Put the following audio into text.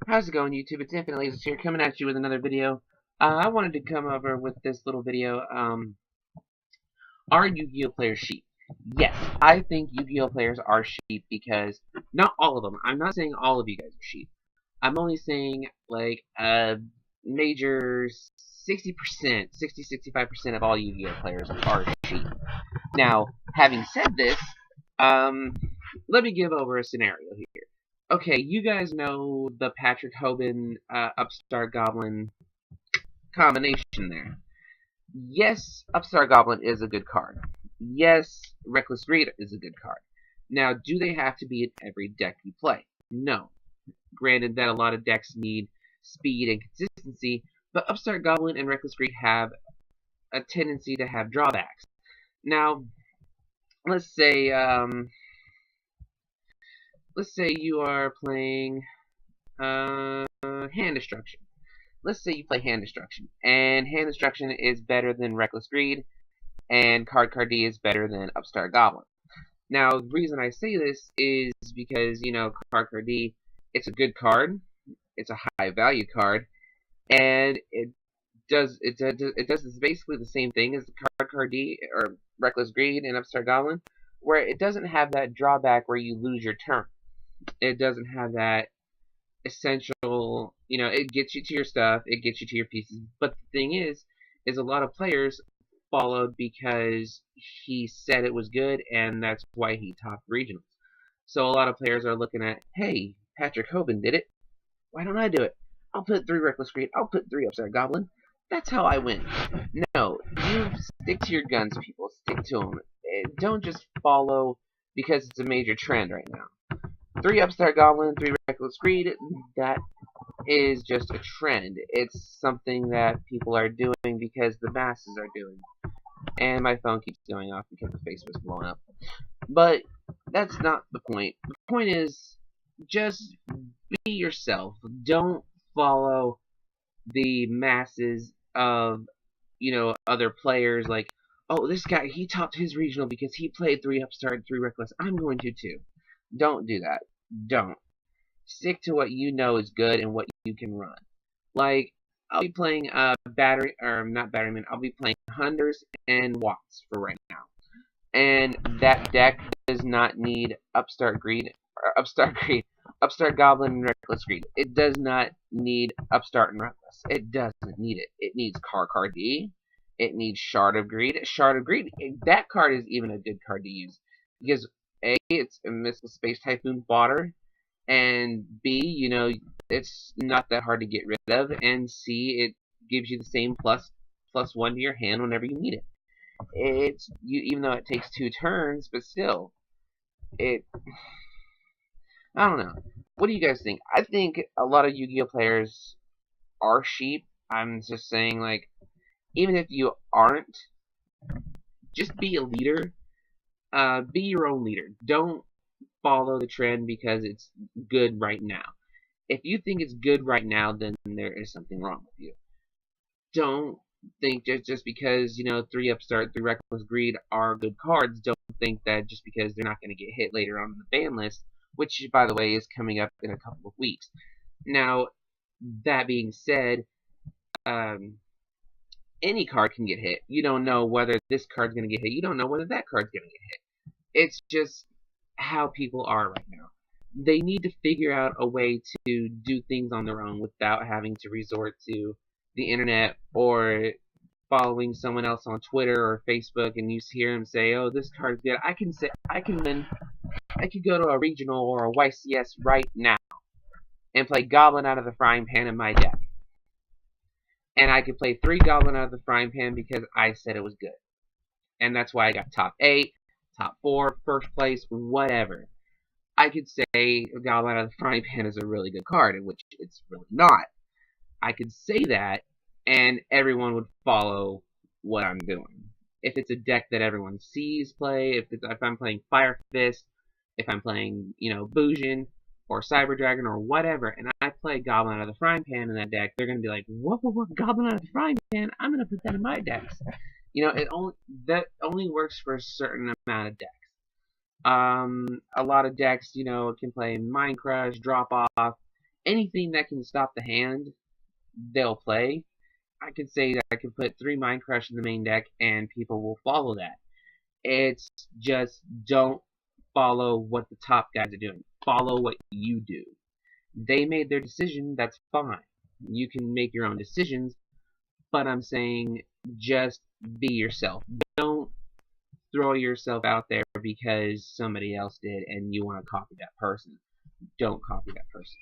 How's it going, YouTube? It's Infinite Lasers here, coming at you with another video. I wanted to come over with this little video. Are Yu-Gi-Oh players sheep? Yes, I think Yu-Gi-Oh players are sheep because not all of them. I'm not saying all of you guys are sheep. I'm only saying like a major 60%, 60-65% of all Yu-Gi-Oh players are sheep. Now, having said this, let me give over a scenario here. Okay, you guys know the Patrick Hoban Upstart Goblin combination there. Yes, Upstart Goblin is a good card. Yes, Reckless Greed is a good card. Now, do they have to be in every deck you play? No. Granted that a lot of decks need speed and consistency, but Upstart Goblin and Reckless Greed have a tendency to have drawbacks. Now, let's say you are playing Hand Destruction. Let's say you play Hand Destruction, and Hand Destruction is better than Reckless Greed, and Card D is better than Upstart Goblin. Now, the reason I say this is because, you know, Card D, it's a good card, it's a high value card, and it does basically the same thing as Card D or Reckless Greed and Upstart Goblin, where it doesn't have that drawback where you lose your turn. It doesn't have that essential, you know, it gets you to your stuff, it gets you to your pieces. But the thing is a lot of players followed because he said it was good, and that's why he topped regionals. So a lot of players are looking at, hey, Patrick Hoban did it, why don't I do it? I'll put 3 Reckless Greed, I'll put 3 Upstart Goblin. That's how I win. No, you stick to your guns, people. Stick to them. Don't just follow because it's a major trend right now. 3 Upstart Goblin, 3 Reckless Greed, that is just a trend. It's something that people are doing because the masses are doing. And my phone keeps going off because the face was blowing up. But that's not the point. The point is, just be yourself. Don't follow the masses of, you know, other players like, oh, this guy, he topped his regional because he played 3 Upstart, 3 Reckless. I'm going to too. Don't do that. Don't. Stick to what you know is good and what you can run. Like, I'll be playing Battery, or not Batteryman, I'll be playing Hunters and Watts for right now. And that deck does not need Upstart Goblin and Reckless Greed. It does not need Upstart and Reckless. It doesn't need it. It needs Card D. It needs Shard of Greed. Shard of Greed, that card is even a good card to use. Because A, it's a Missile Space Typhoon fodder, and B, you know, it's not that hard to get rid of, and C, it gives you the same plus 1 to your hand whenever you need it. Even though it takes 2 turns, but still, I don't know. What do you guys think? I think a lot of Yu-Gi-Oh players are sheep. I'm just saying, like, even if you aren't, just be a leader. Be your own leader. Don't follow the trend because it's good right now. If you think it's good right now, then there is something wrong with you. Don't think just because, you know, 3 Upstart, 3 Reckless Greed are good cards, don't think that just because they're not going to get hit later on in the ban list, which, by the way, is coming up in a couple of weeks. Now, that being said, any card can get hit. You don't know whether this card's going to get hit. You don't know whether that card's going to get hit. It's just how people are right now. They need to figure out a way to do things on their own without having to resort to the internet or following someone else on Twitter or Facebook, and you hear them say, oh, this card's good. I can win. I could go to a regional or a YCS right now and play Goblin out of the frying pan in my deck. And I could play 3 Goblin out of the frying pan because I said it was good. And that's why I got top 8, top 4, first place, whatever. I could say Goblin out of the frying pan is a really good card, in which it's really not. I could say that, and everyone would follow what I'm doing. If it's a deck that everyone sees play, if I'm playing Fire Fist, if I'm playing, you know, Bujin or Cyber Dragon or whatever, and I play Goblin out of the frying pan in that deck, they're gonna be like, what, Goblin out of the frying pan? I'm gonna put that in my decks. You know, that only works for a certain amount of decks. A lot of decks, you know, can play Mind Crush, Drop Off, anything that can stop the hand, they'll play. I could say that I could put 3 Mind Crush in the main deck and people will follow that. It's just don't follow what the top guys are doing. Follow what you do. They made their decision, that's fine. You can make your own decisions, but I'm saying just be yourself. Don't throw yourself out there because somebody else did and you want to copy that person. Don't copy that person.